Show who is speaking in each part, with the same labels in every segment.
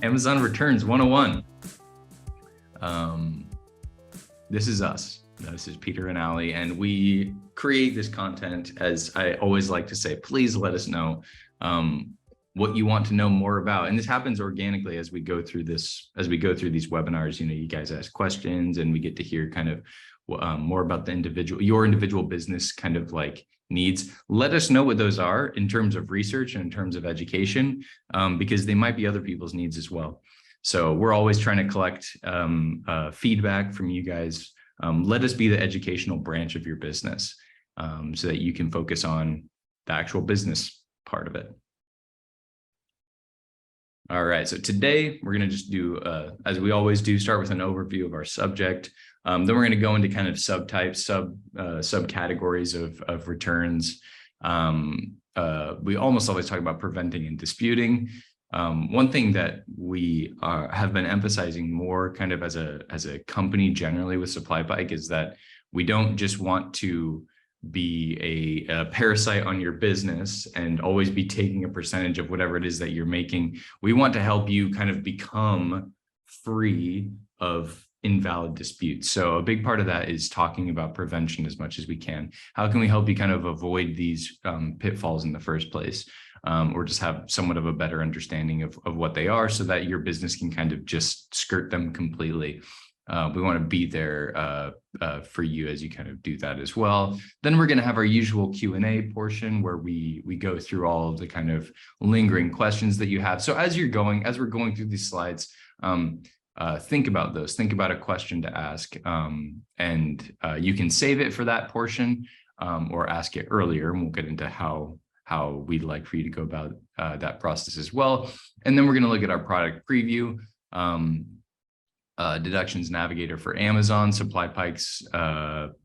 Speaker 1: Amazon Returns 101. This is us. This is Peter and Ali, and we create this content. As I always like to say, please let us know what you want to know more about. And this happens organically as we go through this, as we go through these webinars. You know, you guys ask questions and we get to hear kind of more about the your individual business kind of like needs. Let us know what those are in terms of research and in terms of education, because they might be other people's needs as well. So we're always trying to collect feedback from you guys. Let us be the educational branch of your business, so that you can focus on the actual business part of it. All right, so today we're going to just do, as we always do, start with an overview of our subject. Then we're going to go into kind of subtypes, subcategories of returns. We almost always talk about preventing and disputing. One thing that we have been emphasizing more kind of as a company generally with SupplyPike is that we don't just want to be a parasite on your business and always be taking a percentage of whatever it is that you're making. We want to help you kind of become free of invalid disputes. So a big part of that is talking about prevention as much as we can. How can we help you kind of avoid these pitfalls in the first place? Or just have somewhat of a better understanding of what they are so that your business can kind of just skirt them completely. We want to be there for you as you kind of do that as well. Then we're going to have our usual Q&A portion where we go through all of the kind of lingering questions that you have. So as we're going through these slides, think about those. Think about a question to ask, and you can save it for that portion or ask it earlier, and we'll get into how we'd like for you to go about that process as well. And then we're going to look at our product preview, Deductions Navigator for Amazon, SupplyPike's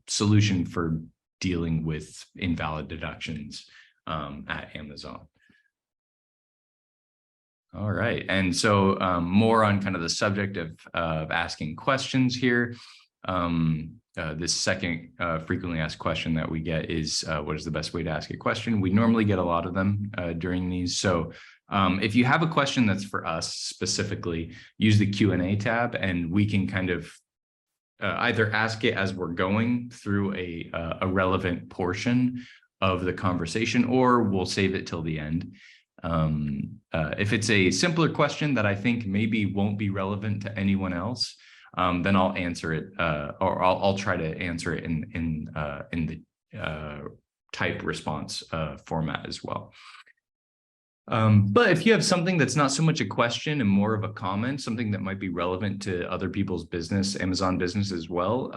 Speaker 1: solution for dealing with invalid deductions at Amazon. All right, and so more on kind of the subject of asking questions here. This second frequently asked question that we get is, what is the best way to ask a question? We normally get a lot of them during these. So if you have a question that's for us specifically, use the Q&A tab and we can kind of either ask it as we're going through a relevant portion of the conversation, or we'll save it till the end. If it's a simpler question that I think maybe won't be relevant to anyone else, then I'll answer it, or I'll try to answer it in the type response format as well. But if you have something that's not so much a question and more of a comment, something that might be relevant to other people's business, Amazon business as well,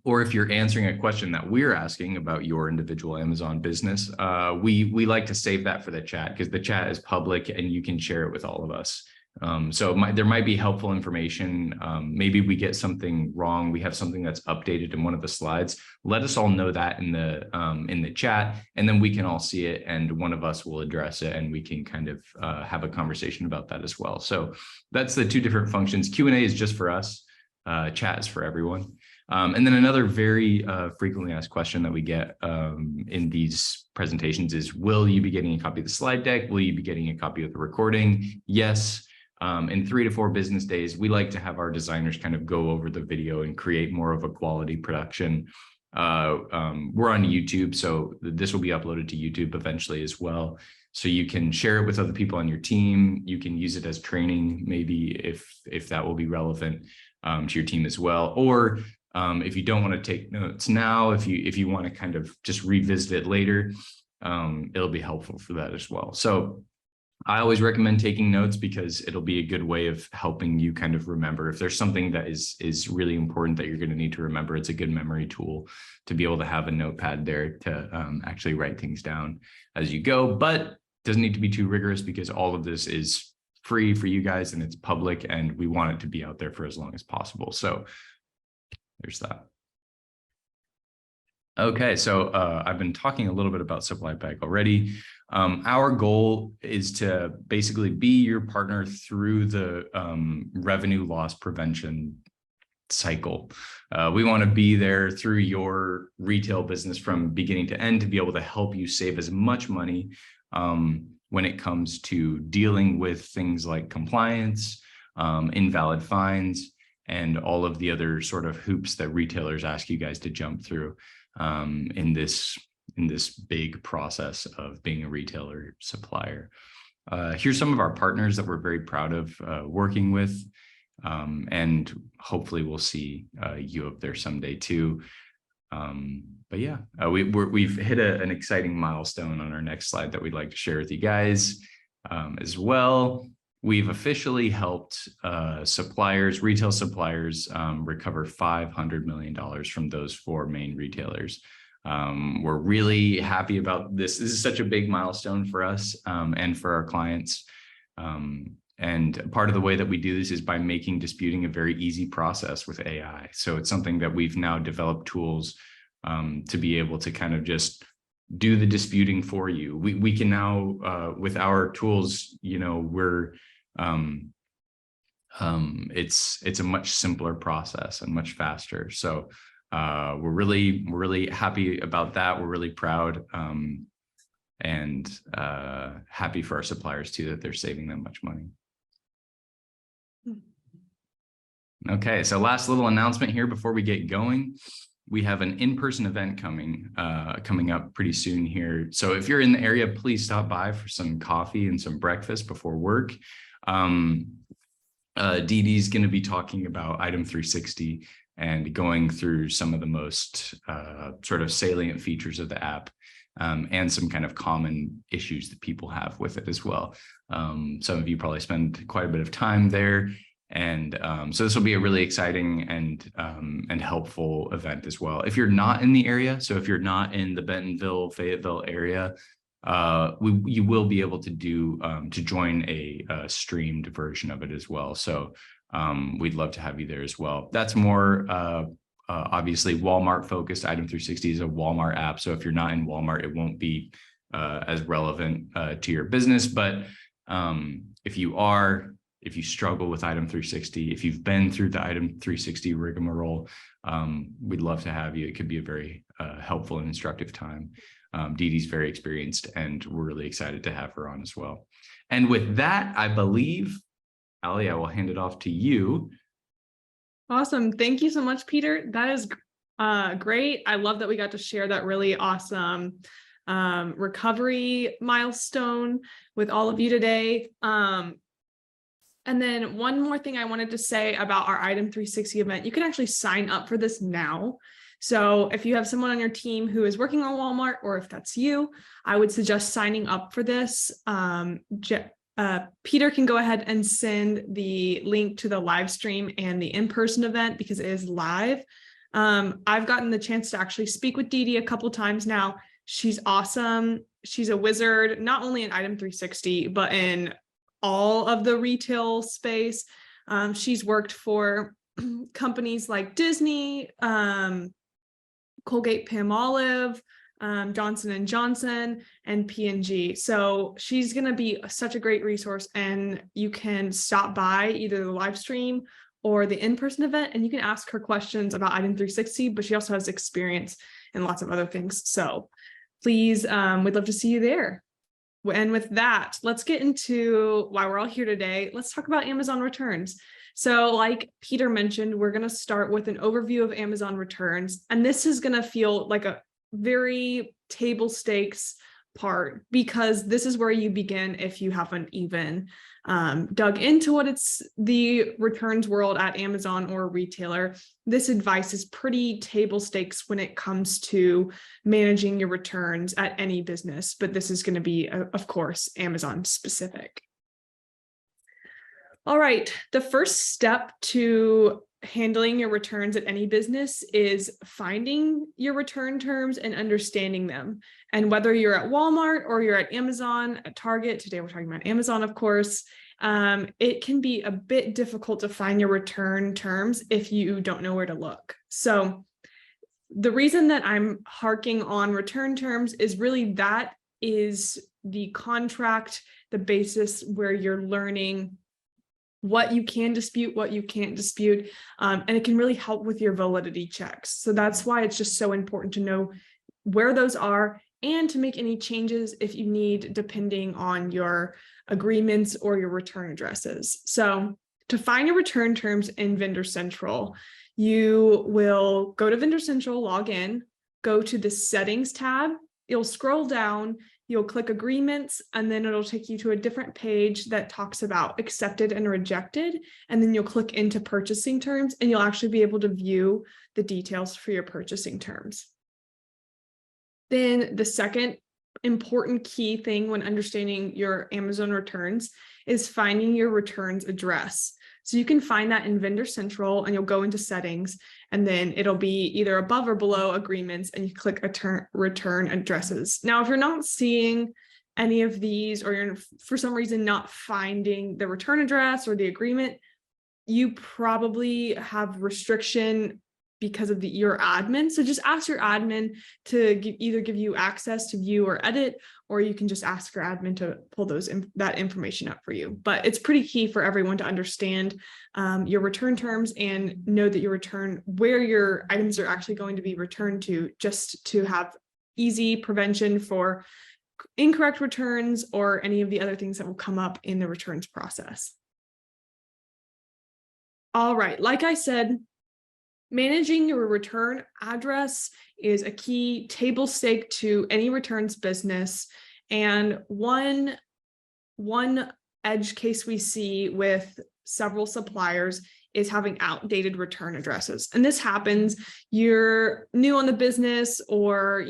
Speaker 1: or if you're answering a question that we're asking about your individual Amazon business, we like to save that for the chat because the chat is public and you can share it with all of us. So there might be helpful information. Maybe we get something wrong. We have something that's updated in one of the slides. Let us all know that in the chat, and then we can all see it, and one of us will address it, and we can kind of have a conversation about that as well. So that's the two different functions. Q&A is just for us. Chat is for everyone. And then another very frequently asked question that we get in these presentations is, will you be getting a copy of the slide deck? Will you be getting a copy of the recording? Yes. In 3 to 4 business days, we like to have our designers kind of go over the video and create more of a quality production. We're on YouTube, so this will be uploaded to YouTube eventually as well. So you can share it with other people on your team. You can use it as training, maybe if that will be relevant to your team as well. Or if you don't want to take notes now, if you want to kind of just revisit it later, it'll be helpful for that as well. So I always recommend taking notes because it'll be a good way of helping you kind of remember. If there's something that is really important that you're going to need to remember, it's a good memory tool to be able to have a notepad there to actually write things down as you go. But it doesn't need to be too rigorous because all of this is free for you guys and it's public, and we want it to be out there for as long as possible. So there's that. Okay, so I've been talking a little bit about SupplyPike already. Our goal is to basically be your partner through the revenue loss prevention cycle. We want to be there through your retail business from beginning to end to be able to help you save as much money when it comes to dealing with things like compliance, invalid fines, and all of the other sort of hoops that retailers ask you guys to jump through in this big process of being a retailer supplier. Here's some of our partners that we're very proud of working with, and hopefully we'll see you up there someday too. But yeah, we've hit an exciting milestone on our next slide that we'd like to share with you guys as well. We've officially helped retail suppliers, recover $500 million from those 4 main retailers. We're really happy about this. This is such a big milestone for us and for our clients. And part of the way that we do this is by making disputing a very easy process with AI. So it's something that we've now developed tools to be able to kind of just do the disputing for you. We can now, with our tools, we're it's a much simpler process and much faster. So we're really happy about that. We're really proud and happy for our suppliers too, that they're saving them much money. Okay, so last little announcement here before we get going. We have an in-person event coming up pretty soon here. So if you're in the area, please stop by for some coffee and some breakfast before work. Dee Dee's going to be talking about Item 360 and going through some of the most sort of salient features of the app and some kind of common issues that people have with it as well. Some of you probably spend quite a bit of time there. And so this will be a really exciting and helpful event as well. If you're not in the area, so if you're not in the Bentonville, Fayetteville area, you will be able to join a streamed version of it as well. So we'd love to have you there as well. That's more obviously Walmart focused. Item 360 is a Walmart app. So if you're not in Walmart, it won't be as relevant to your business. But if you struggle with Item 360, if you've been through the Item 360 rigmarole, we'd love to have you. It could be a very helpful and instructive time. Dee Dee's very experienced, and we're really excited to have her on as well. And with that, I believe, Ali, I will hand it off to you.
Speaker 2: Awesome. Thank you so much, Peter. That is great. I love that we got to share that really awesome recovery milestone with all of you today. And then one more thing I wanted to say about our Item 360 event, you can actually sign up for this now. So if you have someone on your team who is working on Walmart, or if that's you, I would suggest signing up for this. Peter can go ahead and send the link to the live stream and the in-person event because it is live. I've gotten the chance to actually speak with Dee Dee a couple times now. She's awesome. She's a wizard, not only in Item 360, but in all of the retail space. She's worked for companies like Disney, Colgate-Palmolive, Johnson & Johnson, and P&G. So she's going to be such a great resource, and you can stop by either the live stream or the in-person event, and you can ask her questions about Item 360, but she also has experience in lots of other things. So please, we'd love to see you there. And with that, let's get into why we're all here today. Let's talk about Amazon returns. So like Peter mentioned, we're going to start with an overview of Amazon returns. And this is going to feel like a very table stakes part, because this is where you begin if you haven't even dug into what it's the returns world at Amazon or a retailer. This advice is pretty table stakes when it comes to managing your returns at any business, but this is going to be, of course, Amazon specific. All right, the first step to handling your returns at any business is finding your return terms and understanding them. And whether you're at Walmart or you're at Amazon, at Target, today we're talking about Amazon, of course, it can be a bit difficult to find your return terms if you don't know where to look. So the reason that I'm harking on return terms is really that is the contract, the basis where you're learning what you can dispute, what you can't dispute, and it can really help with your validity checks. So that's why it's just so important to know where those are and to make any changes if you need, depending on your agreements or your return addresses. So to find your return terms in Vendor Central, you will go to Vendor Central, log in, go to the Settings tab. You'll scroll down, you'll click Agreements, and then it'll take you to a different page that talks about accepted and rejected. And then you'll click into Purchasing Terms, and you'll actually be able to view the details for your purchasing terms. Then the second important key thing when understanding your Amazon returns is finding your returns address. So you can find that in Vendor Central, and you'll go into Settings, and then it'll be either above or below Agreements, and you click Return Addresses. Now, if you're not seeing any of these, or you're for some reason not finding the return address or the agreement, you probably have restriction because of your admin. So just ask your admin to either give you access to view or edit, or you can just ask your admin to pull that information up for you. But it's pretty key for everyone to understand your return terms and know that your return, where your items are actually going to be returned to, just to have easy prevention for incorrect returns or any of the other things that will come up in the returns process. All right, like I said, managing your return address is a key table stake to any returns business. And one edge case we see with several suppliers is having outdated return addresses. And this happens, you're new on the business, or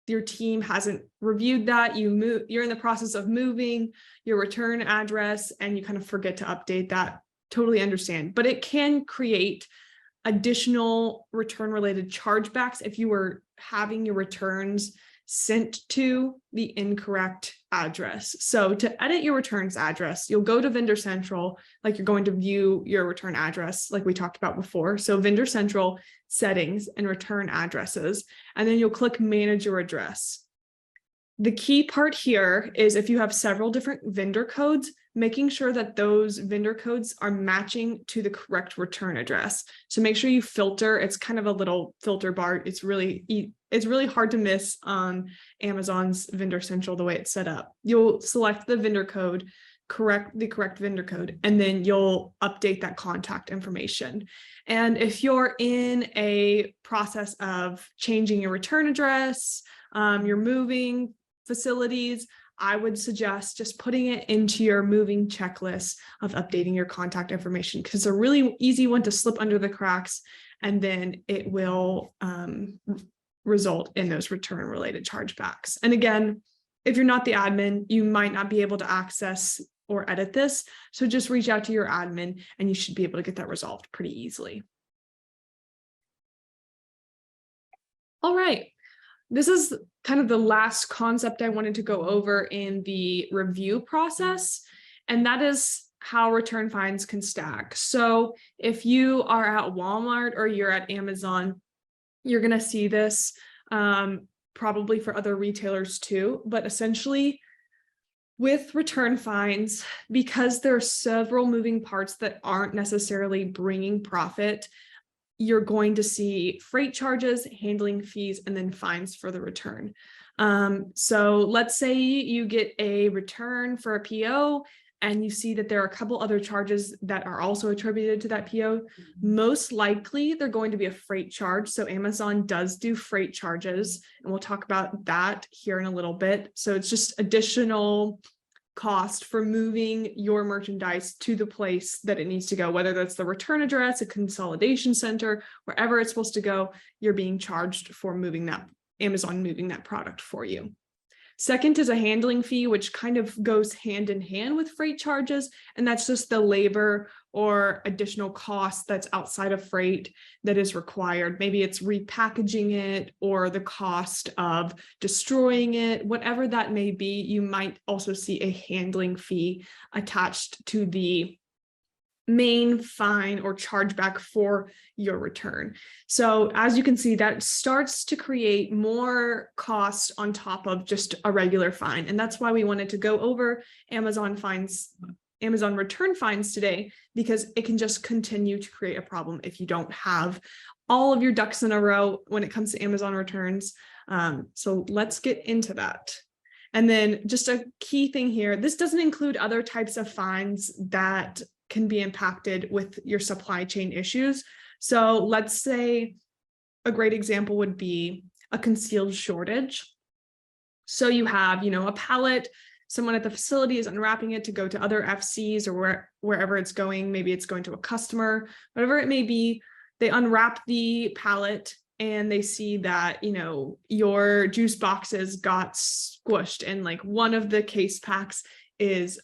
Speaker 2: your team hasn't reviewed that, you're in the process of moving your return address and you kind of forget to update that. Totally understand, but it can create additional return related chargebacks if you were having your returns sent to the incorrect address. So to edit your returns address, you'll go to Vendor Central, like you're going to view your return address like we talked about before. So Vendor Central, Settings, and Return Addresses, and then you'll click Manage Your Address. The key part here is if you have several different vendor codes, making sure that those vendor codes are matching to the correct return address. So make sure you filter. It's kind of a little filter bar. It's really hard to miss on Amazon's Vendor Central the way it's set up. You'll select the vendor code, the correct vendor code, and then you'll update that contact information. And if you're in a process of changing your return address, you're moving facilities, I would suggest just putting it into your moving checklist of updating your contact information, because it's a really easy one to slip under the cracks, and then it will result in those return related chargebacks. And again, if you're not the admin, you might not be able to access or edit this. So just reach out to your admin and you should be able to get that resolved pretty easily. All right. This is kind of the last concept I wanted to go over in the review process, and that is how return fines can stack. So if you are at Walmart or you're at Amazon, you're going to see this probably for other retailers too, but essentially with return fines, because there are several moving parts that aren't necessarily bringing profit, you're going to see freight charges, handling fees, and then fines for the return. So let's say you get a return for a PO and you see that there are a couple other charges that are also attributed to that PO. Most likely they're going to be a freight charge. So Amazon does do freight charges, and we'll talk about that here in a little bit. So it's just additional cost for moving your merchandise to the place that it needs to go, whether that's the return address, a consolidation center, wherever it's supposed to go, you're being charged for moving that, Amazon moving that product for you. Second is a handling fee, which kind of goes hand in hand with freight charges. And that's just the labor or additional cost that's outside of freight that is required. Maybe it's repackaging it or the cost of destroying it, whatever that may be. You might also see a handling fee attached to the main fine or chargeback for your return. So as you can see, that starts to create more cost on top of just a regular fine. And that's why we wanted to go over Amazon return fines today, because it can just continue to create a problem if you don't have all of your ducks in a row when it comes to Amazon returns. So let's get into that. And then just a key thing here, this doesn't include other types of fines that can be impacted with your supply chain issues. So let's say a great example would be a concealed shortage. So you have, a pallet, someone at the facility is unwrapping it to go to other FCs or wherever it's going. Maybe it's going to a customer, whatever it may be. They unwrap the pallet and they see that, your juice boxes got squished and like one of the case packs is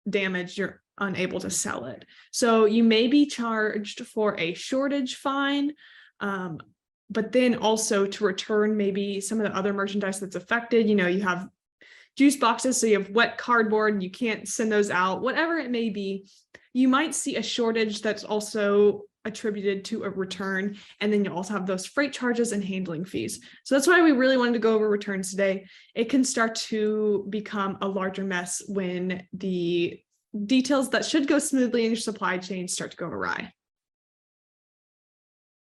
Speaker 2: damaged. You're unable to sell it. So you may be charged for a shortage fine, but then also to return maybe some of the other merchandise that's affected. You have juice boxes, so you have wet cardboard and you can't send those out, whatever it may be. You might see a shortage that's also attributed to a return, and then you also have those freight charges and handling fees. So that's why we really wanted to go over returns today. It can start to become a larger mess when the details that should go smoothly in your supply chain start to go awry.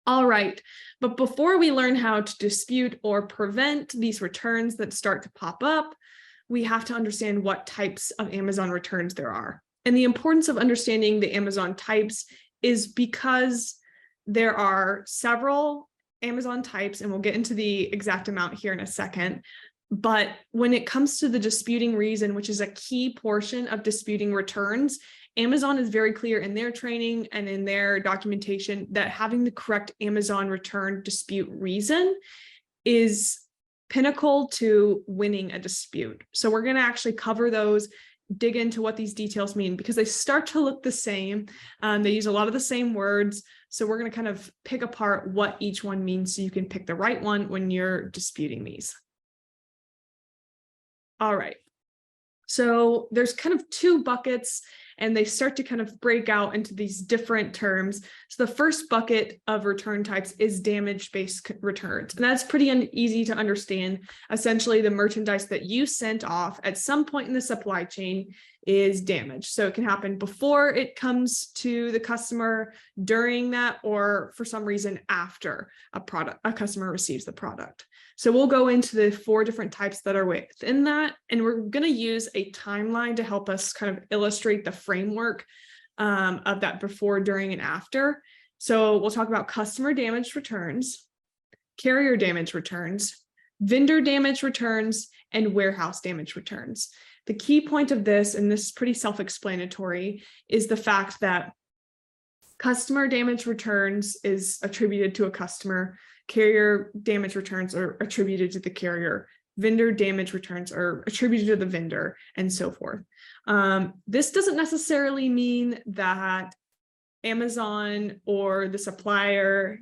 Speaker 2: All right, but before we learn how to dispute or prevent these returns that start to pop up, we have to understand what types of Amazon returns there are. And the importance of understanding the Amazon types is because there are several Amazon types, and we'll get into the exact amount here in a second. But when it comes to the disputing reason, which is a key portion of disputing returns, Amazon is very clear in their training and in their documentation that having the correct Amazon return dispute reason is pinnacle to winning a dispute. So we're going to actually cover those, dig into what these details mean, because they start to look the same. They use a lot of the same words. So we're going to kind of pick apart what each one means so you can pick the right one when you're disputing these. All right. So there's kind of two buckets, and they start to kind of break out into these different terms. So the first bucket of return types is damage-based returns. And that's pretty easy to understand. Essentially, the merchandise that you sent off at some point in the supply chain is damaged. So it can happen before it comes to the customer, during that, or for some reason after a customer receives the product. So we'll go into the 4 different types that are within that, and we're going to use a timeline to help us kind of illustrate the framework of that before, during, and after. So we'll talk about customer damage returns, carrier damage returns, vendor damage returns, and warehouse damage returns. The key point of this, and this is pretty self-explanatory, is the fact that customer damage returns is attributed to a customer. Carrier damage returns are attributed to the carrier. Vendor damage returns are attributed to the vendor, and so forth. This doesn't necessarily mean that Amazon or the supplier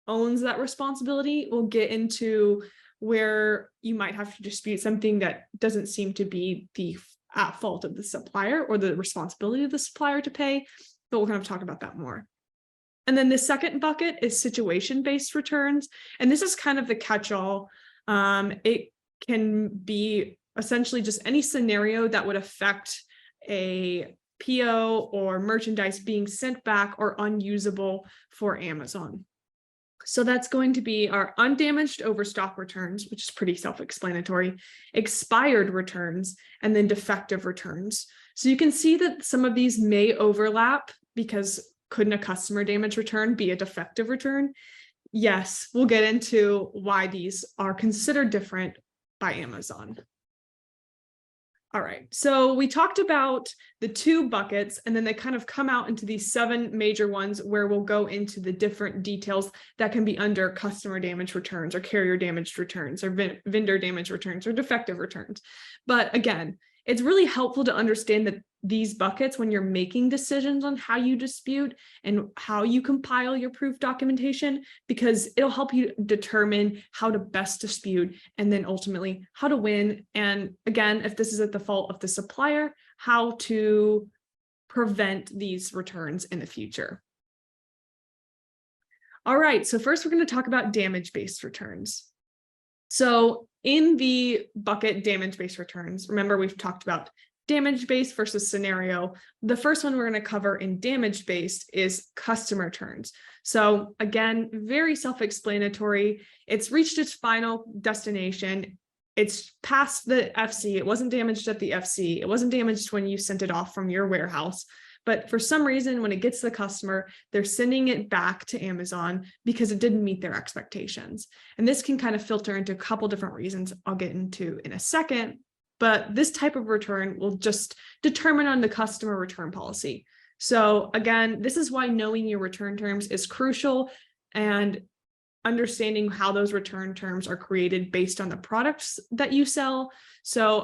Speaker 2: owns that responsibility. We'll get into where you might have to dispute something that doesn't seem to be the at fault of the supplier or the responsibility of the supplier to pay, but we'll kind of talk about that more. And then the second bucket is situation-based returns. And this is kind of the catch-all. It can be essentially just any scenario that would affect a PO or merchandise being sent back or unusable for Amazon. So that's going to be our undamaged overstock returns, which is pretty self-explanatory, expired returns, and then defective returns. So you can see that some of these may overlap, because couldn't a customer damage return be a defective return? Yes, we'll get into why these are considered different by Amazon. All right, so we talked about the 2 buckets, and then they kind of come out into these 7 major ones where we'll go into the different details that can be under customer damage returns or carrier damage returns or vendor damage returns or defective returns. But again, it's really helpful to understand that these buckets when you're making decisions on how you dispute and how you compile your proof documentation, because it'll help you determine how to best dispute and then ultimately how to win. And again, if this is at the fault of the supplier, how to prevent these returns in the future. All right, so first we're going to talk about damage-based returns. So in the bucket damage-based returns, remember we've talked about damage-based versus scenario. The first one we're going to cover in damage-based is customer returns. So again, very self-explanatory. It's reached its final destination. It's past the FC. It wasn't damaged at the FC. It wasn't damaged when you sent it off from your warehouse. But for some reason, when it gets to the customer, they're sending it back to Amazon because it didn't meet their expectations. And this can kind of filter into a couple different reasons I'll get into in a second. But this type of return will just determine on the customer return policy. So again, this is why knowing your return terms is crucial, and understanding how those return terms are created based on the products that you sell. So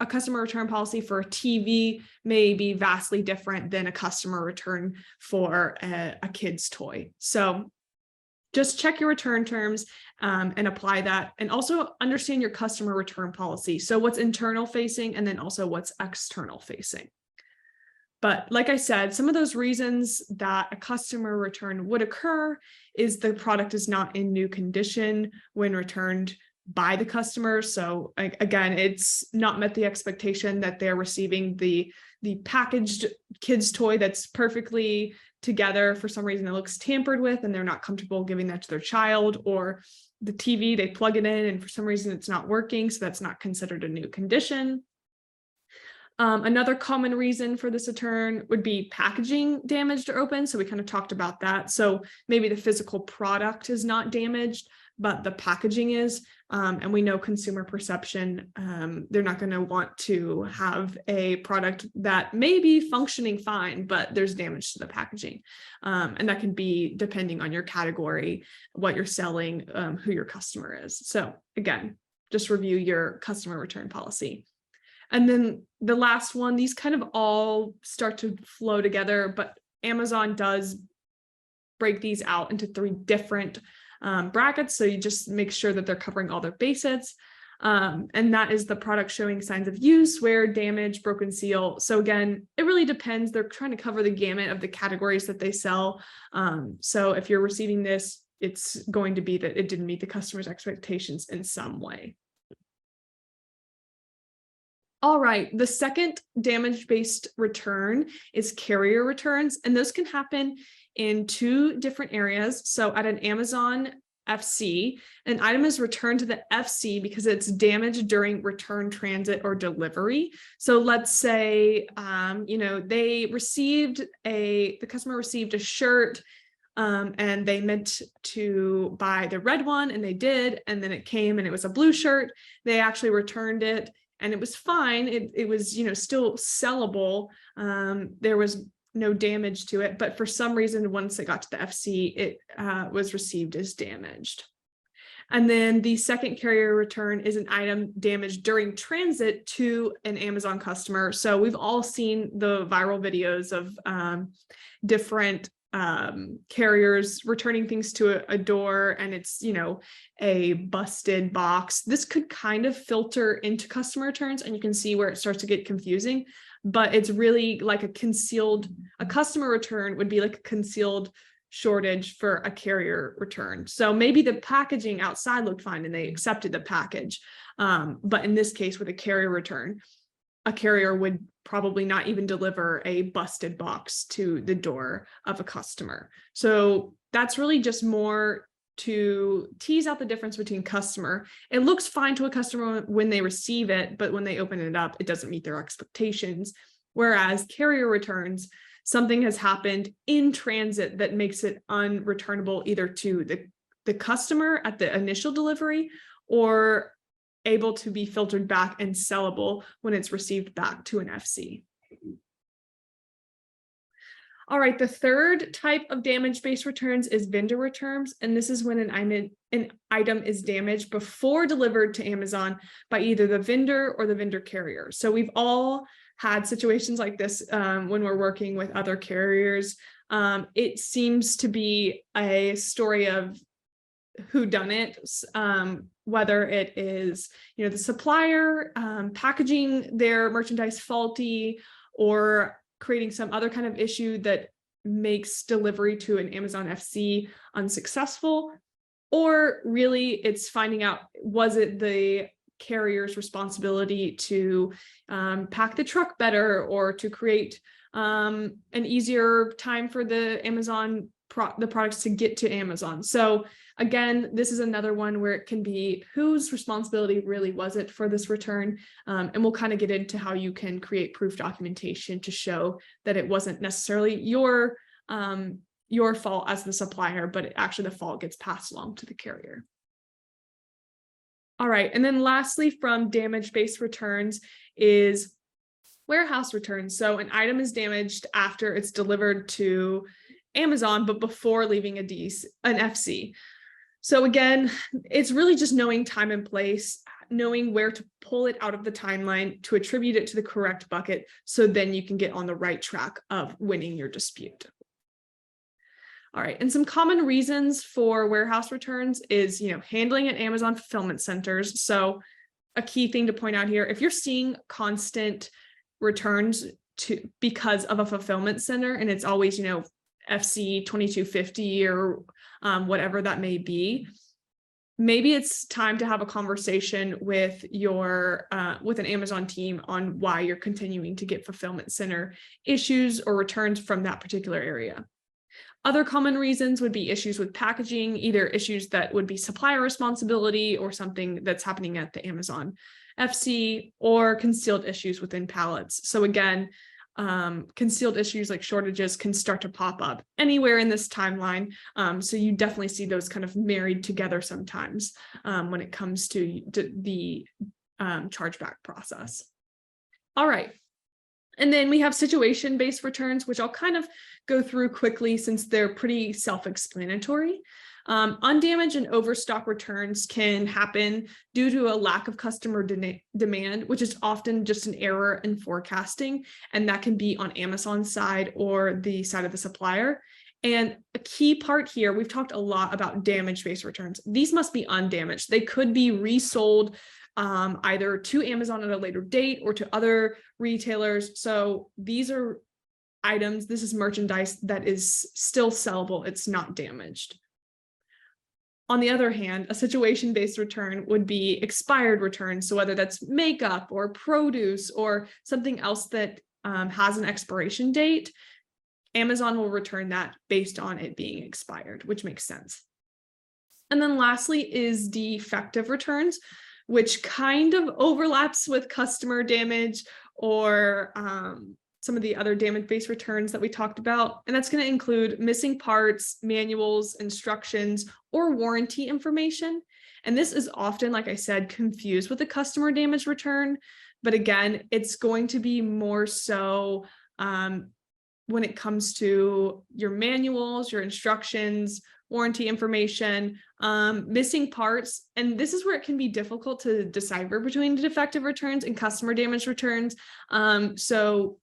Speaker 2: a customer return policy for a TV may be vastly different than a customer return for a kid's toy. So just check your return terms and apply that, and also understand your customer return policy. So what's internal facing, and then also what's external facing. But like I said, some of those reasons that a customer return would occur is the product is not in new condition when returned by the customer. So again, it's not met the expectation that they're receiving the packaged kids toy that's perfectly together. For some reason it looks tampered with and they're not comfortable giving that to their child, or the TV, they plug it in and for some reason it's not working, so that's not considered a new condition. Another common reason for this return would be packaging damaged or open. So we kind of talked about that. So maybe the physical product is not damaged, but the packaging is, and we know consumer perception, they're not going to want to have a product that may be functioning fine, but there's damage to the packaging. And that can be depending on your category, what you're selling, who your customer is. So again, just review your customer return policy. And then the last one, these kind of all start to flow together, but Amazon does break these out into 3 different brackets. So you just make sure that they're covering all their bases. And that is the product showing signs of use, wear, damage, broken seal. So again, it really depends. They're trying to cover the gamut of the categories that they sell. So if you're receiving this, it's going to be that it didn't meet the customer's expectations in some way. All right, the second damage-based return is carrier returns, and those can happen in 2 different areas. So at an Amazon FC, an item is returned to the FC because it's damaged during return, transit, or delivery. So let's say, the customer received a shirt and they meant to buy the red one, and they did, and then it came and it was a blue shirt. They actually returned it. And it was fine. It was, still sellable. There was no damage to it, but for some reason, once it got to the FC, it was received as damaged. And then the second carrier return is an item damaged during transit to an Amazon customer. So we've all seen the viral videos of different carriers returning things to a door, and it's, a busted box. This could kind of filter into customer returns, and you can see where it starts to get confusing, but it's really like a customer return would be like a concealed shortage for a carrier return. So maybe the packaging outside looked fine and they accepted the package. But in this case, with a carrier return, a carrier would probably not even deliver a busted box to the door of a customer. So that's really just more to tease out the difference between customer. It looks fine to a customer when they receive it, but when they open it up, it doesn't meet their expectations. Whereas carrier returns, something has happened in transit that makes it unreturnable either to the customer at the initial delivery, or able to be filtered back and sellable when it's received back to an FC. All right, the third type of damage-based returns is vendor returns, and this is when an item is damaged before delivered to Amazon by either the vendor or the vendor carrier. So we've all had situations like this when we're working with other carriers. It seems to be a story of whodunit, whether it is, the supplier packaging their merchandise faulty, or creating some other kind of issue that makes delivery to an Amazon FC unsuccessful, or really it's finding out, was it the carrier's responsibility to pack the truck better, or to create an easier time for the Amazon the products to get to Amazon. So again, this is another one where it can be whose responsibility really was it for this return. And we'll kind of get into how you can create proof documentation to show that it wasn't necessarily your fault as the supplier, but actually the fault gets passed along to the carrier. All right, and then lastly, from damage-based returns is warehouse returns. So an item is damaged after it's delivered to Amazon, but before leaving an FC. So again, it's really just knowing time and place, knowing where to pull it out of the timeline to attribute it to the correct bucket, so then you can get on the right track of winning your dispute. All right, and some common reasons for warehouse returns is, handling at Amazon fulfillment centers. So a key thing to point out here, if you're seeing constant returns because of a fulfillment center, and it's always, FC 2250 or whatever that may be, maybe it's time to have a conversation with with an Amazon team on why you're continuing to get fulfillment center issues or returns from that particular area. Other common reasons would be issues with packaging, either issues that would be supplier responsibility or something that's happening at the Amazon FC, or concealed issues within pallets. So again, concealed issues like shortages can start to pop up anywhere in this timeline. So you definitely see those kind of married together sometimes when it comes to the chargeback process. All right. And then we have situation-based returns, which I'll kind of go through quickly since they're pretty self-explanatory. Undamaged and overstock returns can happen due to a lack of customer demand, which is often just an error in forecasting, and that can be on Amazon's side or the side of the supplier. And a key part here, we've talked a lot about damage-based returns. These must be undamaged. They could be resold either to Amazon at a later date or to other retailers. So these are items, this is merchandise that is still sellable. It's not damaged. On the other hand, a situation-based return would be expired returns. So whether that's makeup or produce or something else that has an expiration date, Amazon will return that based on it being expired, which makes sense. And then lastly is defective returns, which kind of overlaps with customer damage or some of the other damage-based returns that we talked about. And that's going to include missing parts, manuals, instructions, or warranty information. And this is often, like I said, confused with a customer damage return. But again, it's going to be more so when it comes to your manuals, your instructions, warranty information, missing parts. And this is where it can be difficult to decipher between defective returns and customer damage returns. So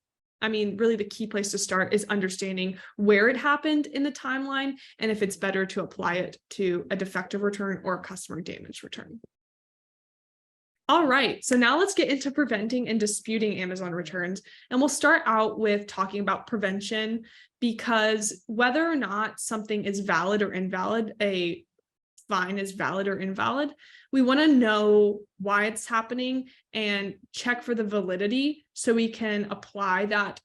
Speaker 2: I mean, really the key place to start is understanding where it happened in the timeline and if it's better to apply it to a defective return or a customer damage return. All right, so now let's get into preventing and disputing Amazon returns. And we'll start out with talking about prevention, because whether or not something is valid or invalid, a fine is valid or invalid, we want to know why it's happening and check for the validity so we can apply that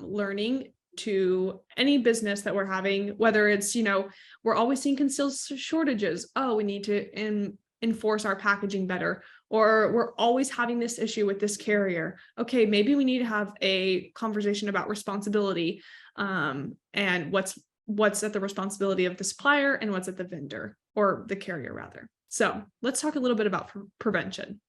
Speaker 2: learning to any business that we're having, whether it's, we're always seeing concealed shortages. Oh, we need to enforce our packaging better, or we're always having this issue with this carrier. Okay, maybe we need to have a conversation about responsibility and what's at the responsibility of the supplier and what's at the vendor or the carrier rather. So let's talk a little bit about prevention.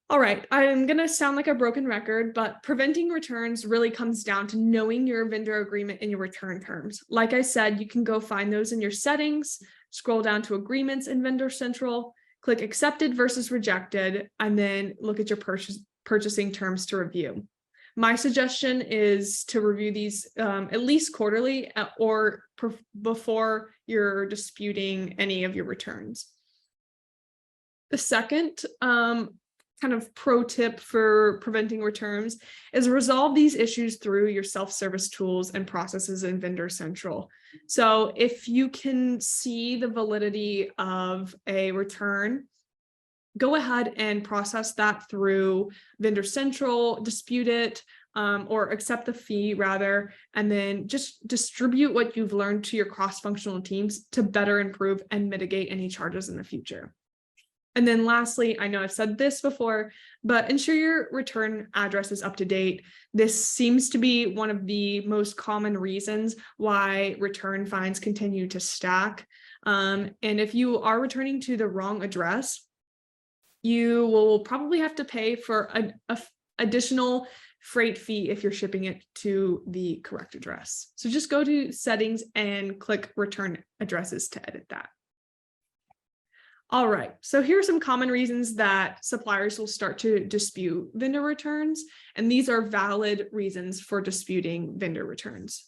Speaker 2: All right, I'm going to sound like a broken record, but preventing returns really comes down to knowing your vendor agreement and your return terms. Like I said, you can go find those in your settings, scroll down to agreements in Vendor Central, click accepted versus rejected, and then look at your purchasing terms to review. My suggestion is to review these at least quarterly or before you're disputing any of your returns. The second kind of pro tip for preventing returns is resolve these issues through your self-service tools and processes in Vendor Central. So if you can see the validity of a return go ahead and process that through Vendor Central, dispute it, or accept the fee rather, and then just distribute what you've learned to your cross-functional teams to better improve and mitigate any charges in the future. And then lastly, I know I've said this before, but ensure your return address is up to date. This seems to be one of the most common reasons why return fines continue to stack. And if you are returning to the wrong address, you will probably have to pay for an additional freight fee if you're shipping it to the correct address. So just go to settings and click return addresses to edit that. All right, so here are some common reasons that suppliers will start to dispute vendor returns, and these are valid reasons for disputing vendor returns.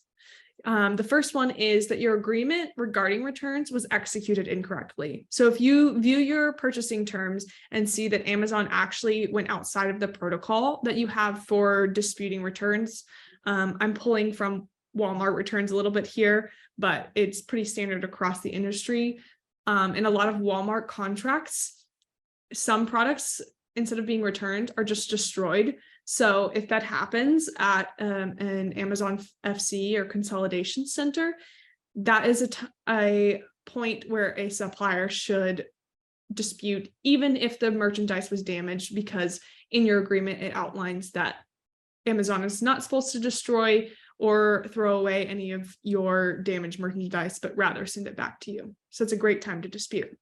Speaker 2: The first one is that your agreement regarding returns was executed incorrectly. So if you view your purchasing terms and see that Amazon actually went outside of the protocol that you have for disputing returns, I'm pulling from Walmart returns a little bit here, but it's pretty standard across the industry. In a lot of Walmart contracts, some products, instead of being returned, are just destroyed. So if that happens at an Amazon FC or consolidation center, that is a point where a supplier should dispute, even if the merchandise was damaged, because in your agreement, it outlines that Amazon is not supposed to destroy or throw away any of your damaged merchandise, but rather send it back to you. So it's a great time to dispute.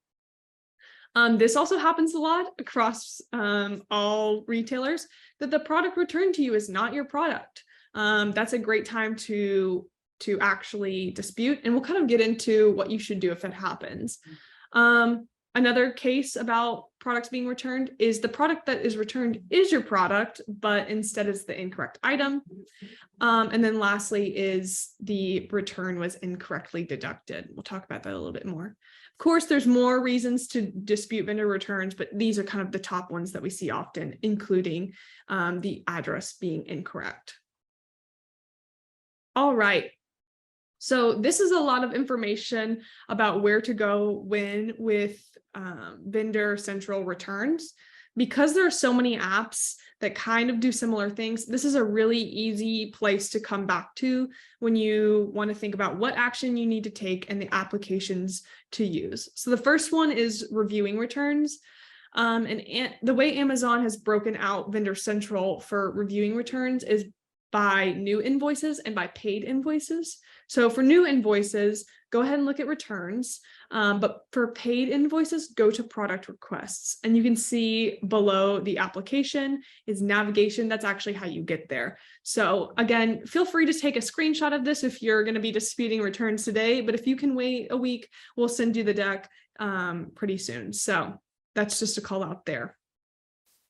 Speaker 2: This also happens a lot across all retailers, that the product returned to you is not your product. That's a great time to actually dispute, and we'll kind of get into what you should do if that happens. Another case about products being returned is the product that is returned is your product, but instead it's the incorrect item. And then lastly is the return was incorrectly deducted. We'll talk about that a little bit more. Of course, there's more reasons to dispute vendor returns, but these are kind of the top ones that we see often, including the address being incorrect. All right. So this is a lot of information about where to go when with Vendor Central returns. Because there are so many apps that kind of do similar things, this is a really easy place to come back to when you want to think about what action you need to take and the applications to use. So the first one is reviewing returns. And the way Amazon has broken out Vendor Central for reviewing returns is by new invoices and by paid invoices. So for new invoices, go ahead and look at returns. But for paid invoices, go to product requests. And you can see below the application is navigation. That's actually how you get there. So again, feel free to take a screenshot of this if you're going to be disputing returns today. But if you can wait a week, we'll send you the deck pretty soon. So that's just a call out there.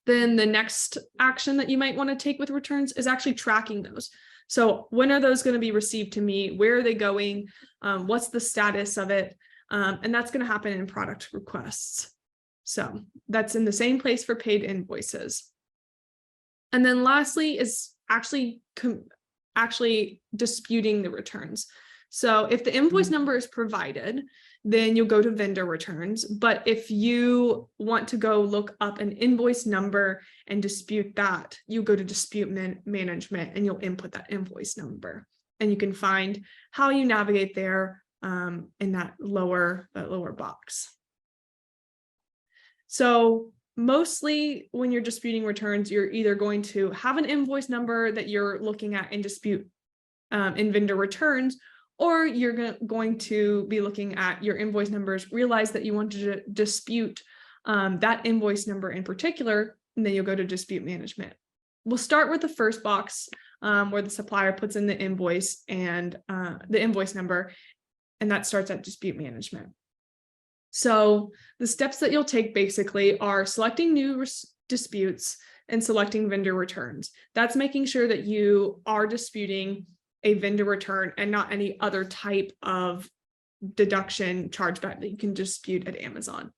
Speaker 2: Then the next action that you might want to take with returns is actually tracking those. So when are those going to be received to me? Where are they going? What's the status of it? And that's going to happen in product requests. So that's in the same place for paid invoices. And then lastly is actually disputing the returns. So if the invoice number is provided, then you'll go to vendor returns. But if you want to go look up an invoice number and dispute that, you go to dispute management and you'll input that invoice number. And you can find how you navigate there in that lower box. So mostly when you're disputing returns, you're either going to have an invoice number that you're looking at in dispute in vendor returns, or you're going to be looking at your invoice numbers, realize that you want to dispute that invoice number in particular, and then you'll go to dispute management. We'll start with the first box where the supplier puts in the invoice and the invoice number, and that starts at dispute management. So the steps that you'll take basically are selecting new disputes and selecting vendor returns. That's making sure that you are disputing a vendor return and not any other type of deduction chargeback that you can dispute at Amazon.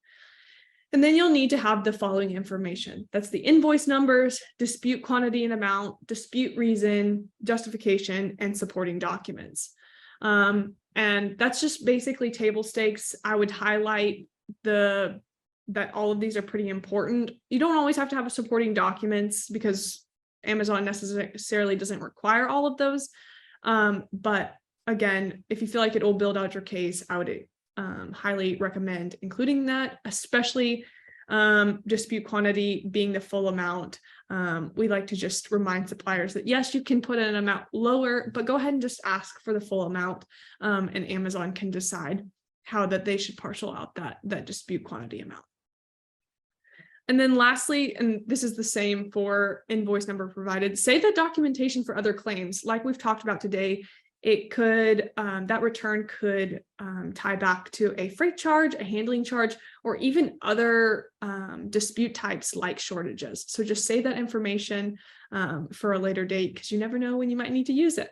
Speaker 2: And then you'll need to have the following information. That's the invoice numbers, dispute quantity and amount, dispute reason, justification, and supporting documents. And that's just basically table stakes. I would highlight the that all of these are pretty important. You don't always have to have supporting documents because Amazon necessarily doesn't require all of those. But again, if you feel like it will build out your case, I would highly recommend including that, especially dispute quantity being the full amount. We like to just remind suppliers that yes, you can put an amount lower, but go ahead and just ask for the full amount, and Amazon can decide how that they should parcel out that dispute quantity amount. And then lastly, and this is the same for invoice number provided, save that documentation for other claims. Like we've talked about today, it could, that return could tie back to a freight charge, a handling charge, or even other dispute types like shortages. So just save that information for a later date because you never know when you might need to use it.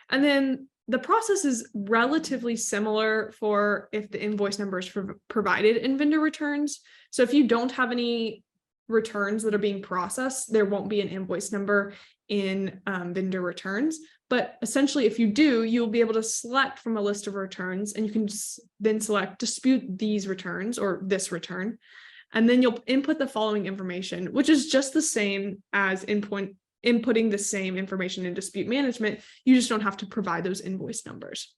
Speaker 2: And then the process is relatively similar for if the invoice number is provided in vendor returns. So if you don't have any returns that are being processed, there won't be an invoice number in vendor returns. But essentially, if you do, you'll be able to select from a list of returns, and you can then select dispute these returns or this return. And then you'll input the following information, which is just the same as inputting the same information in dispute management. You just don't have to provide those invoice numbers.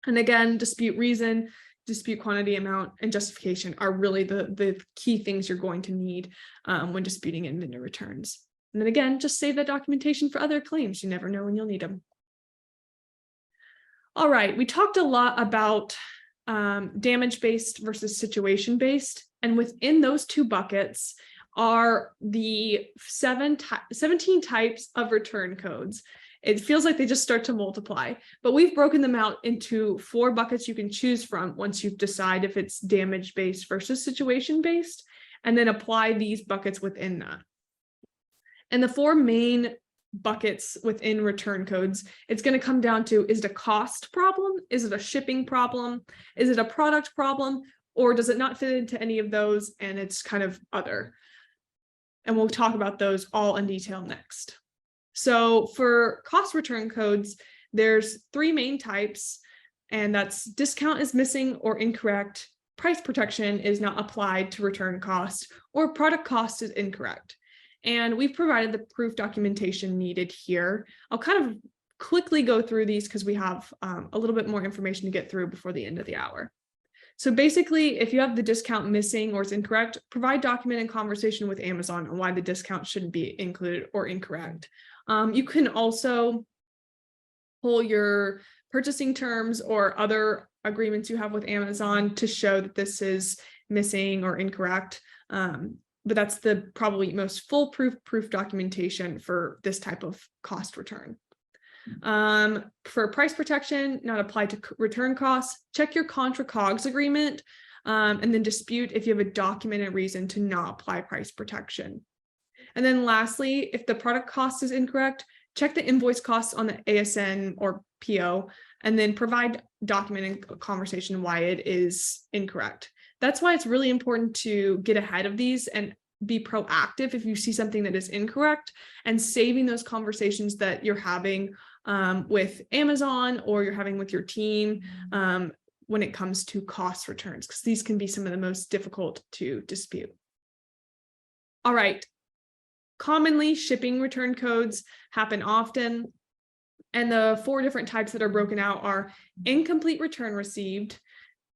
Speaker 2: And again, dispute reason, dispute quantity amount, and justification are really the key things you're going to need when disputing in vendor returns. And then again, just save that documentation for other claims. You never know when you'll need them. All right, we talked a lot about damage-based versus situation-based. And within those two buckets are the 17 types of return codes. It feels like they just start to multiply, but we've broken them out into 4 buckets you can choose from once you decide if it's damage-based versus situation-based, and then apply these buckets within that. And the 4 main buckets within return codes, it's going to come down to, is it a cost problem? Is it a shipping problem? Is it a product problem? Or does it not fit into any of those and it's kind of other? And we'll talk about those all in detail next. So for cost return codes, there's 3 main types, and that's discount is missing or incorrect, price protection is not applied to return cost, or product cost is incorrect. And we've provided the proof documentation needed here. I'll kind of quickly go through these because we have a little bit more information to get through before the end of the hour. So basically, if you have the discount missing or is incorrect, provide document and conversation with Amazon on why the discount shouldn't be included or incorrect. You can also pull your purchasing terms or other agreements you have with Amazon to show that this is missing or incorrect. But that's the probably most foolproof proof documentation for this type of cost return. For price protection, not applied to return costs, check your contra cogs agreement, and then dispute if you have a documented reason to not apply price protection. And then lastly, if the product cost is incorrect, check the invoice costs on the ASN or PO, and then provide documented conversation why it is incorrect. That's why it's really important to get ahead of these and be proactive if you see something that is incorrect, and saving those conversations that you're having with Amazon or you're having with your team when it comes to cost returns, because these can be some of the most difficult to dispute. All right. Commonly, shipping return codes happen often, and the 4 different types that are broken out are incomplete return received,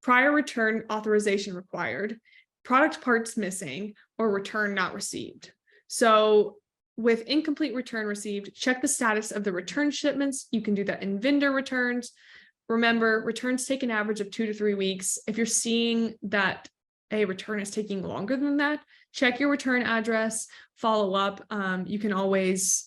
Speaker 2: prior return authorization required, product parts missing, or return not received. So with incomplete return received, check the status of the return shipments. You can do that in vendor returns. Remember, returns take an average of 2 to 3 weeks. If you're seeing that a return is taking longer than that, check your return address, follow up. You can always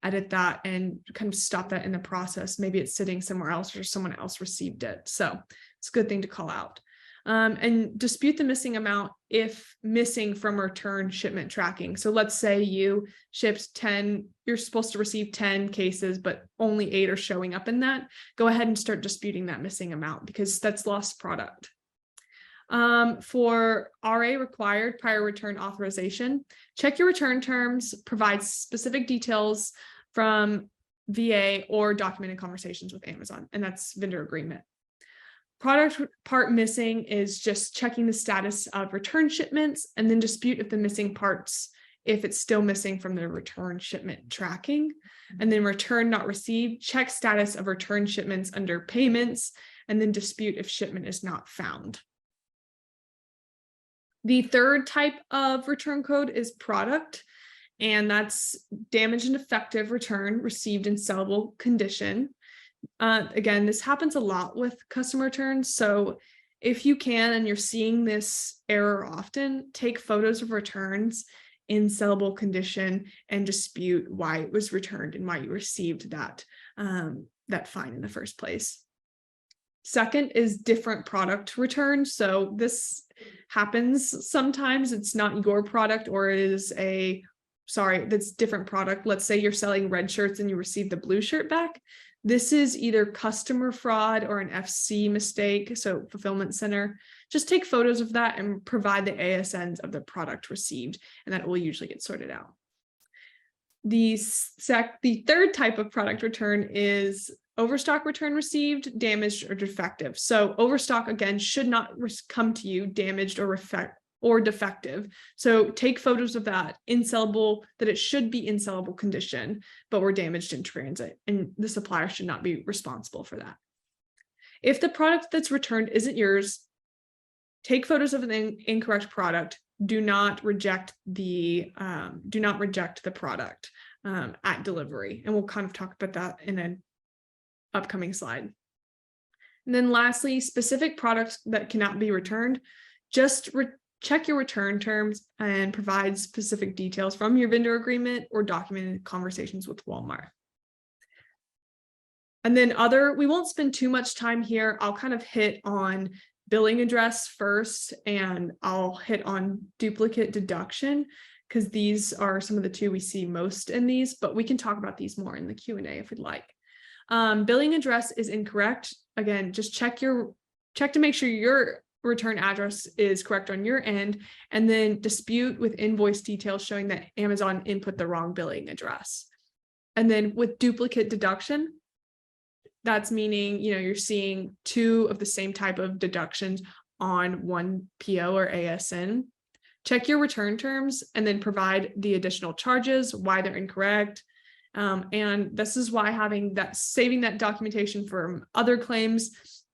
Speaker 2: edit that and kind of stop that in the process. Maybe it's sitting somewhere else or someone else received it. So it's a good thing to call out. And dispute the missing amount if missing from return shipment tracking. So let's say you shipped 10, you're supposed to receive 10 cases, but only 8 are showing up in that. Go ahead and start disputing that missing amount because that's lost product. For RA required prior return authorization, check your return terms, provide specific details from VA or documented conversations with Amazon, and that's vendor agreement. Product part missing is just checking the status of return shipments, and then dispute if the missing parts, if it's still missing from the return shipment tracking. And then return not received, check status of return shipments under payments, and then dispute if shipment is not found. The third type of return code is product, and that's damaged and defective return received in sellable condition. Again, this happens a lot with customer returns. So if you can, and you're seeing this error often, take photos of returns in sellable condition and dispute why it was returned and why you received that fine in the first place. Second is different product return. So this happens sometimes. It's not your product, or it is that's different product. Let's say you're selling red shirts and you receive the blue shirt back. This is either customer fraud or an FC mistake, so fulfillment center. Just take photos of that and provide the ASNs of the product received, and that will usually get sorted out. The third type of product return is overstock return received, damaged, or defective. So overstock, again, should not come to you damaged or defective. So take photos of that that it should be in sellable condition, but were damaged in transit, and the supplier should not be responsible for that. If the product that's returned isn't yours, take photos of an incorrect product. Do not reject the product at delivery, and we'll kind of talk about that in an upcoming slide. And then lastly, specific products that cannot be returned, just check your return terms and provide specific details from your vendor agreement or documented conversations with Walmart. And then we won't spend too much time here. I'll kind of hit on billing address first, and I'll hit on duplicate deduction, because these are some of the two we see most in these, but we can talk about these more in the Q&A if we'd like. Billing address is incorrect. Again, just check to make sure your return address is correct on your end, and then dispute with invoice details showing that Amazon input the wrong billing address. And then with duplicate deduction, that's meaning, you're seeing two of the same type of deductions on one PO or ASN. Check your return terms and then provide the additional charges, why they're incorrect. And this is why saving that documentation from other claims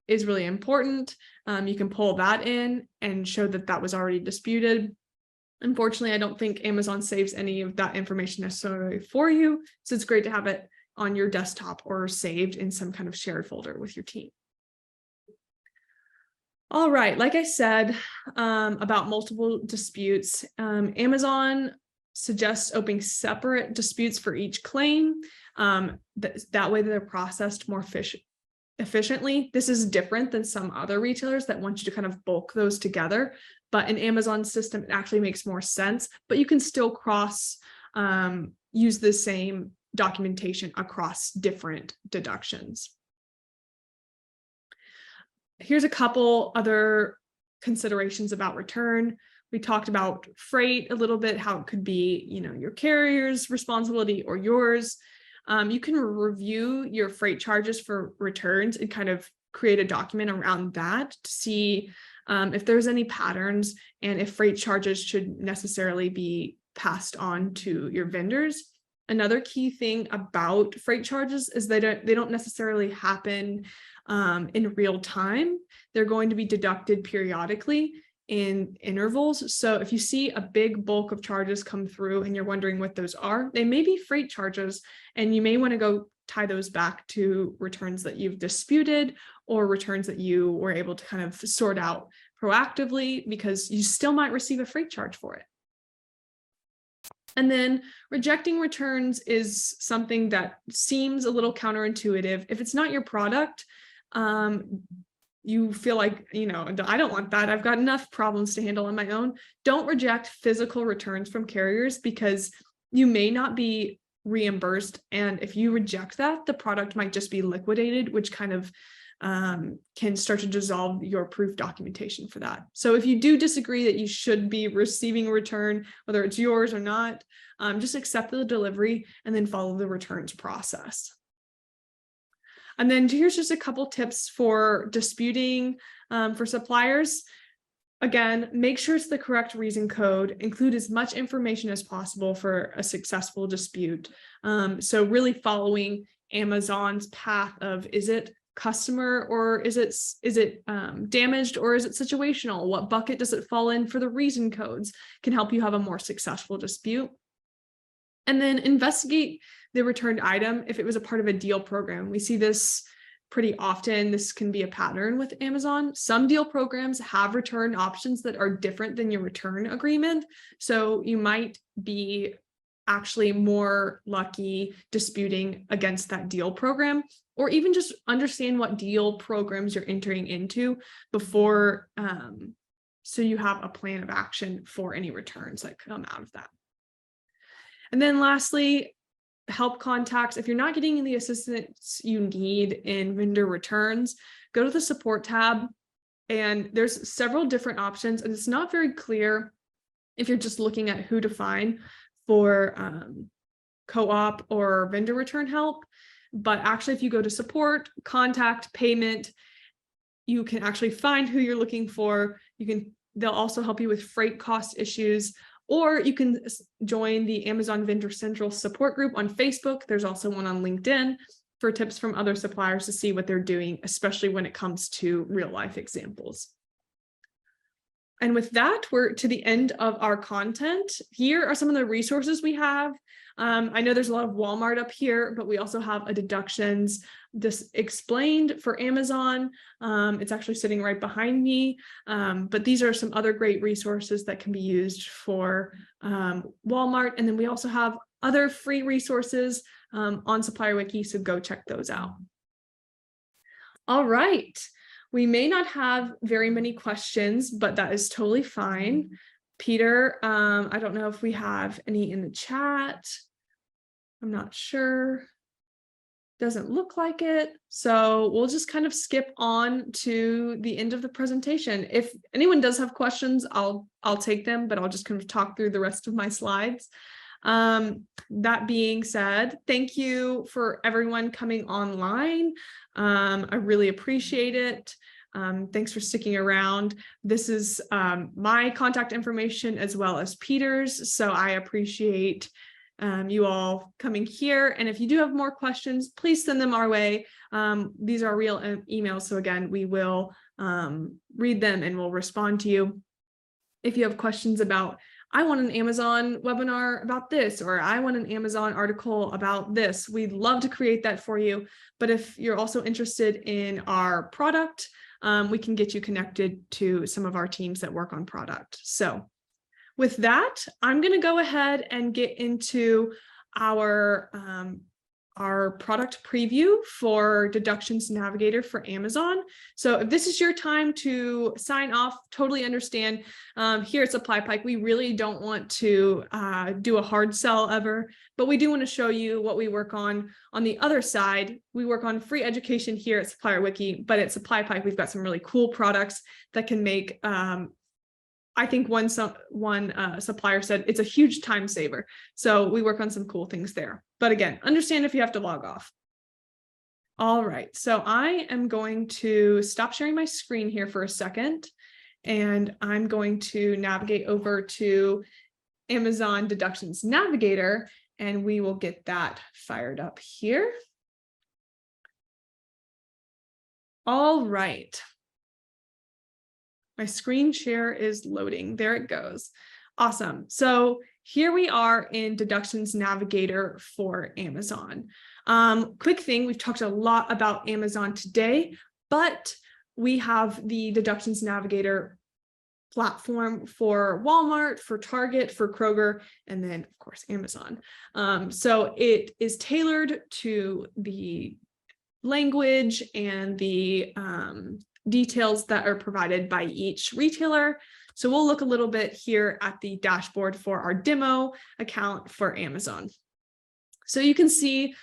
Speaker 2: is really important. You can pull that in and show that was already disputed. Unfortunately, I don't think Amazon saves any of that information necessarily for you, so it's great to have it on your desktop or saved in some kind of shared folder with your team. All right, like I said, about multiple disputes, Amazon suggests opening separate disputes for each claim. That way they're processed more efficiently. This is different than some other retailers that want you to kind of bulk those together, but in Amazon's system, it actually makes more sense, but you can still use the same documentation across different deductions. Here's a couple other considerations about return. We talked about freight a little bit, how it could be, your carrier's responsibility or yours. You can review your freight charges for returns and kind of create a document around that to see if there's any patterns and if freight charges should necessarily be passed on to your vendors. Another key thing about freight charges is they don't necessarily happen in real time. They're going to be deducted periodically in intervals. So if you see a big bulk of charges come through and you're wondering what those are, they may be freight charges, and you may want to go tie those back to returns that you've disputed or returns that you were able to kind of sort out proactively, because you still might receive a freight charge for it. And then rejecting returns is something that seems a little counterintuitive. If it's not your product, you feel like, I don't want that. I've got enough problems to handle on my own. Don't reject physical returns from carriers, because you may not be reimbursed. And if you reject that, the product might just be liquidated, which kind of can start to dissolve your proof documentation for that. So if you do disagree that you should be receiving a return, whether it's yours or not, just accept the delivery and then follow the returns process. And then here's just a couple tips for disputing for suppliers. Again, make sure it's the correct reason code, include as much information as possible for a successful dispute. So really following Amazon's path of, is it customer or is it damaged or is it situational? What bucket does it fall in for the reason codes can help you have a more successful dispute. And then investigate the returned item if it was a part of a deal program. We see this pretty often. This can be a pattern with Amazon. Some deal programs have return options that are different than your return agreement. So you might be actually more lucky disputing against that deal program, or even just understand what deal programs you're entering into before, so you have a plan of action for any returns that come out of that. And then lastly, help contacts. If you're not getting the assistance you need in vendor returns, go to the support tab, and there's several different options, and it's not very clear if you're just looking at who to find for co-op or vendor return help. But actually, if you go to support, contact, payment, you can actually find who you're looking for. They'll also help you with freight cost issues, or you can join the Amazon Vendor Central support group on Facebook. There's also one on LinkedIn for tips from other suppliers to see what they're doing, especially when it comes to real life examples. And with that, we're to the end of our content. Here are some of the resources we have. I know there's a lot of Walmart up here, but we also have a deductions this explained for Amazon. It's actually sitting right behind me, but these are some other great resources that can be used for Walmart. And then we also have other free resources on Supplier Wiki, so go check those out. All right, we may not have very many questions, but that is totally fine. Peter, I don't know if we have any in the chat. I'm not sure. Doesn't look like it. So we'll just kind of skip on to the end of the presentation. If anyone does have questions, I'll take them, but I'll just kind of talk through the rest of my slides. That being said, thank you for everyone coming online. I really appreciate it. Thanks for sticking around. This is my contact information as well as Peter's, so I appreciate you all coming here. And if you do have more questions, please send them our way. These are real emails, so again, we will read them and we'll respond to you. If you have questions about, I want an Amazon webinar about this, or I want an Amazon article about this, we'd love to create that for you. But if you're also interested in our product, we can get you connected to some of our teams that work on product. So with that, I'm going to go ahead and get into our product preview for Deductions Navigator for Amazon. So if this is your time to sign off, totally understand. Here at SupplyPike, we really don't want to do a hard sell ever, but we do want to show you what we work on. On the other side, we work on free education here at Supplier Wiki, but at SupplyPike, we've got some really cool products that can make I think one supplier said it's a huge time saver. So we work on some cool things there. But again, understand if you have to log off. All right, so I am going to stop sharing my screen here for a second, and I'm going to navigate over to Amazon Deductions Navigator, and we will get that fired up here. All right. My screen share is loading. There it goes. Awesome. So here we are in Deductions Navigator for Amazon. Quick thing, we've talked a lot about Amazon today, but we have the Deductions Navigator platform for Walmart, for Target, for Kroger, and then of course Amazon. So it is tailored to the language and the details that are provided by each retailer. So we'll look a little bit here at the dashboard for our demo account for Amazon. So you can see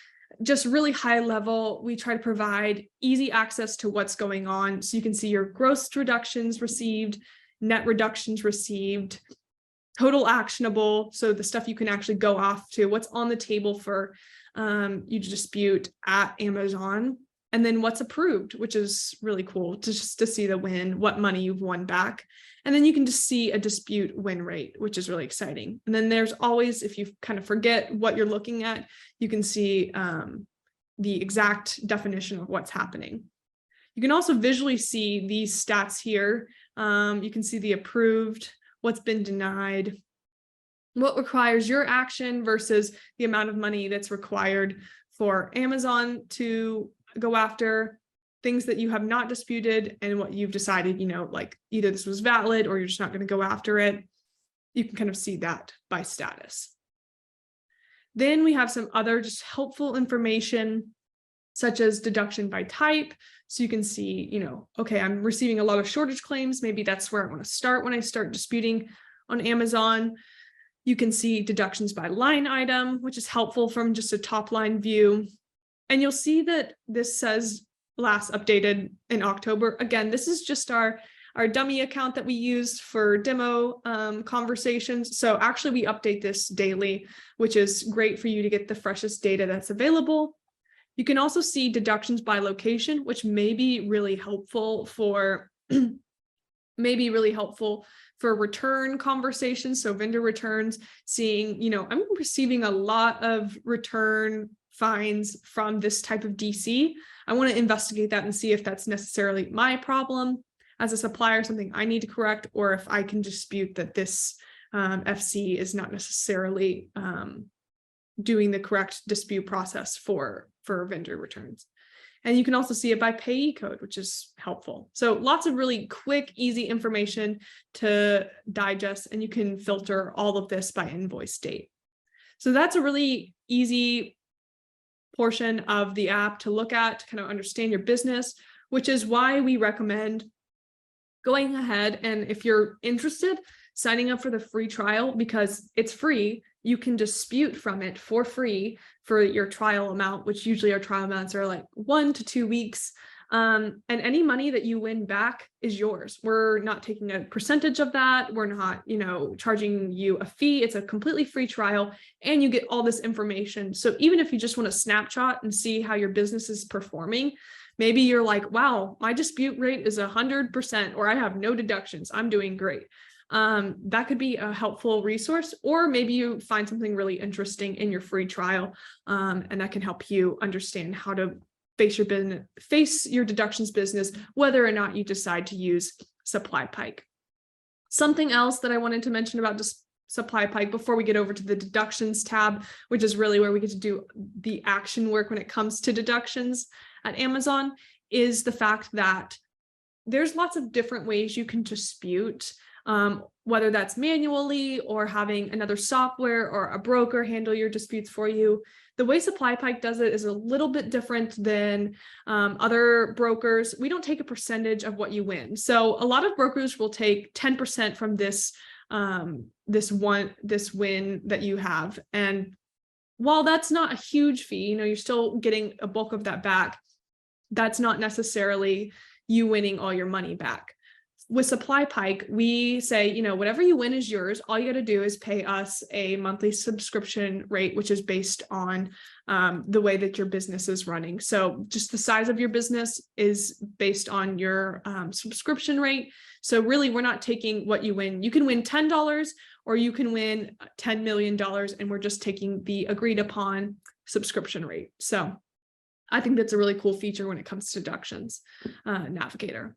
Speaker 2: just really high level, we try to provide easy access to what's going on. So you can see your gross reductions received, net reductions received, total actionable. So the stuff you can actually go off to, what's on the table for you to dispute at Amazon. and then what's approved, which is really cool just to see the win, what money you've won back. And then you can just see a dispute win rate, which is really exciting. And then there's always, if you kind of forget what you're looking at, you can see the exact definition of what's happening. You can also visually see these stats here. You can see the approved, what's been denied, what requires your action versus the amount of money that's required for Amazon to go after, things that you have not disputed, and what you've decided, like either this was valid or you're just not going to go after it. You can kind of see that by status. Then we have some other just helpful information, such as deduction by type. So you can see, okay, I'm receiving a lot of shortage claims. Maybe that's where I want to start when I start disputing on Amazon. You can see deductions by line item, which is helpful from just a top line view. And you'll see that this says last updated in October. Again, this is just our dummy account that we used for demo conversations. So actually we update this daily, which is great for you to get the freshest data that's available. You can also see deductions by location, which may be really helpful for return conversations. So vendor returns, seeing, I'm receiving a lot of return fines from this type of DC. I want to investigate that and see if that's necessarily my problem as a supplier, something I need to correct, or if I can dispute that this FC is not necessarily doing the correct dispute process for vendor returns. And you can also see it by payee code, which is helpful. So lots of really quick, easy information to digest, and you can filter all of this by invoice date. So that's a really easy portion of the app to look at, to kind of understand your business, which is why we recommend going ahead and, if you're interested, signing up for the free trial, because it's free. You can dispute from it for free for your trial amount, which usually our trial amounts are like 1 to 2 weeks. And any money that you win back is yours. We're not taking a percentage of that. We're not, charging you a fee. It's a completely free trial, and you get all this information. So even if you just want to snapshot and see how your business is performing, maybe you're like, wow, my dispute rate is 100%, or I have no deductions. I'm doing great. That could be a helpful resource, or maybe you find something really interesting in your free trial, and that can help you understand how to face your deductions business, whether or not you decide to use SupplyPike. Something else that I wanted to mention about just SupplyPike before we get over to the deductions tab, which is really where we get to do the action work when it comes to deductions at Amazon, is the fact that there's lots of different ways you can dispute, whether that's manually or having another software or a broker handle your disputes for you. The way SupplyPike does it is a little bit different than other brokers. We don't take a percentage of what you win. So a lot of brokers will take 10% from this win that you have. And while that's not a huge fee, you're still getting a bulk of that back. That's not necessarily you winning all your money back. With SupplyPike, we say, whatever you win is yours. All you got to do is pay us a monthly subscription rate, which is based on the way that your business is running. So just the size of your business is based on your subscription rate. So really, we're not taking what you win. You can win $10 or you can win $10 million, and we're just taking the agreed upon subscription rate. So I think that's a really cool feature when it comes to deductions navigator.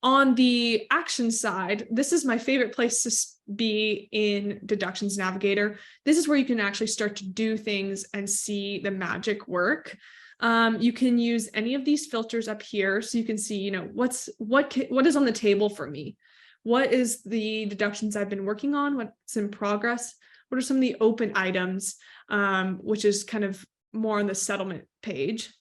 Speaker 2: On the action side, this is my favorite place to be in Deductions Navigator. This is where you can actually start to do things and see the magic work. You can use any of these filters up here, so you can see, what is on the table for me. What is the deductions I've been working on? What's in progress? What are some of the open items, which is kind of more on the settlement page.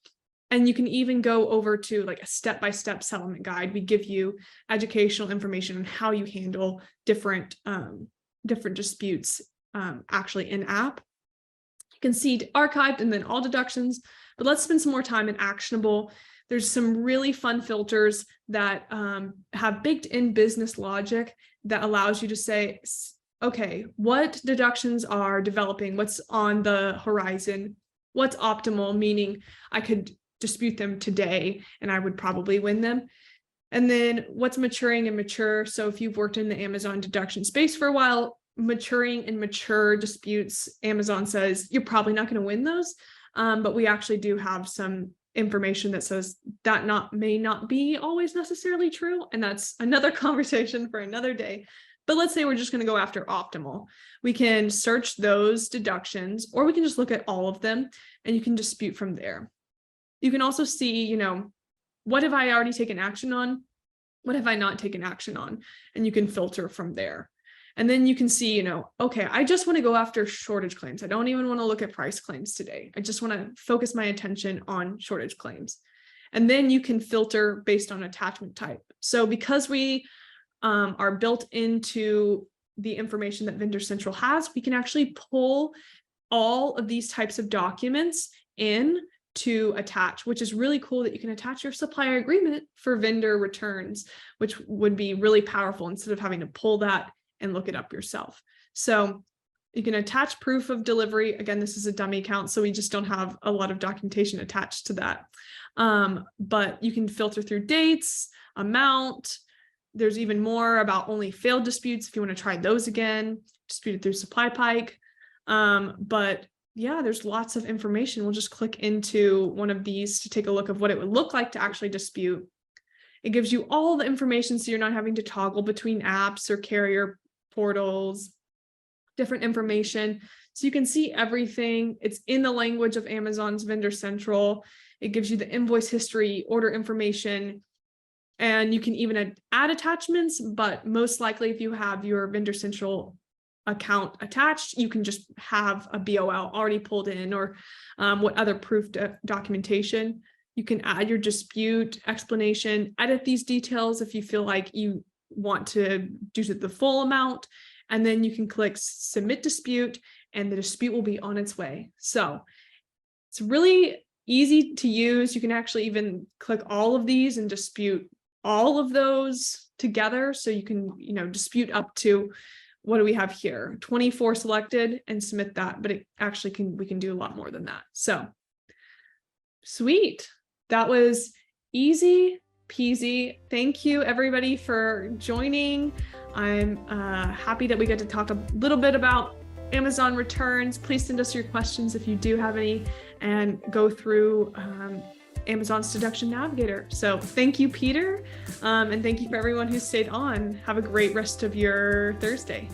Speaker 2: And you can even go over to like a step-by-step settlement guide. We give you educational information on how you handle different disputes actually in app. You can see archived and then all deductions, but let's spend some more time in actionable. There's some really fun filters that have baked in business logic that allows you to say, okay, what deductions are developing? What's on the horizon? What's optimal? Meaning I could dispute them today and I would probably win them. And then what's maturing and mature. So if you've worked in the Amazon deduction space for a while, maturing and mature disputes, Amazon says you're probably not going to win those. But we actually do have some information that says that may not be always necessarily true. And that's another conversation for another day. But let's say we're just going to go after optimal. We can search those deductions, or we can just look at all of them and you can dispute from there. You can also see, what have I already taken action on? What have I not taken action on? And you can filter from there. And then you can see, okay, I just want to go after shortage claims. I don't even want to look at price claims today. I just want to focus my attention on shortage claims. And then you can filter based on attachment type. So because we are built into the information that Vendor Central has, we can actually pull all of these types of documents in to attach, which is really cool that you can attach your supplier agreement for vendor returns, which would be really powerful instead of having to pull that and look it up yourself. So you can attach proof of delivery. Again, this is a dummy account, so we just don't have a lot of documentation attached to that. But you can filter through dates, amount. There's even more about only failed disputes if you want to try those again, disputed through SupplyPike. But yeah, there's lots of information. We'll just click into one of these to take a look of what it would look like to actually dispute. It gives you all the information so you're not having to toggle between apps or carrier portals, different information. So you can see everything. It's in the language of Amazon's Vendor Central. It gives you the invoice history, order information, and you can even add attachments, but most likely if you have your Vendor Central account attached, you can just have a BOL already pulled in, or what other proof documentation. You can add your dispute explanation, edit these details if you feel like you want to do the full amount, and then you can click submit dispute and the dispute will be on its way. So it's really easy to use. You can actually even click all of these and dispute all of those together. So you can, dispute up to, what do we have here? 24 selected and submit that, but it actually we can do a lot more than that. So sweet. That was easy peasy. Thank you everybody for joining. I'm happy that we get to talk a little bit about Amazon returns. Please send us your questions if you do have any, and go through Amazon's Deduction Navigator. So thank you, Peter. And thank you for everyone who stayed on. Have a great rest of your Thursday.